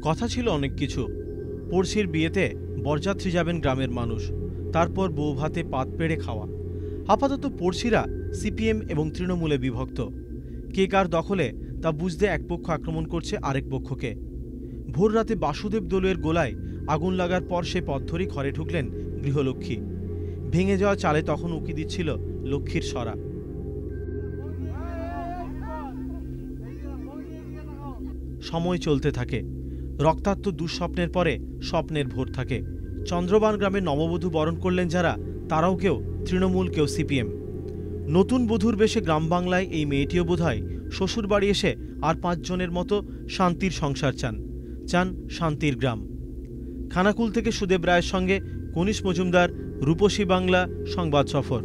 কথা ছিল অনেক কিছু। পড়শির বিয়েতে বরযাত্রী যাবেন গ্রামের মানুষ, তারপর বউ ভাতে পাত পেড়ে খাওয়া। আপাতত পড়শিরা সিপিএম এবং তৃণমূলে বিভক্ত। কে কার দখলে তা বুঝতে এক পক্ষ আক্রমণ করছে আরেক পক্ষকে। ভোর রাতে বাসুদেব দলুয়ের গোলায় আগুন লাগার পর সে পথ ধরেই ঘরে ঢুকলেন গৃহলক্ষ্মী। ভেঙে যাওয়া চালে তখন উকি দিচ্ছিল লক্ষ্মীর সরা। সময় চলতে থাকে। রক্তাক্ত দুঃস্বপ্নের পরে স্বপ্নের ভোর থাকে। চন্দ্রবান গ্রামে নববধূ বরণ করলেন যারা, তারাও কেউ তৃণমূল, কেউ সিপিএম। নতুন বধূর বেশে গ্রাম বাংলায় এই মেয়েটিও বোধহয় শ্বশুর বাড়ি এসে আর 5 জনের মতো শান্তির সংসার চান শান্তির গ্রাম। খানাকুল থেকে সুদেব রায়ের সঙ্গে কনিশ মজুমদার, রূপসী বাংলা সংবাদ সফর।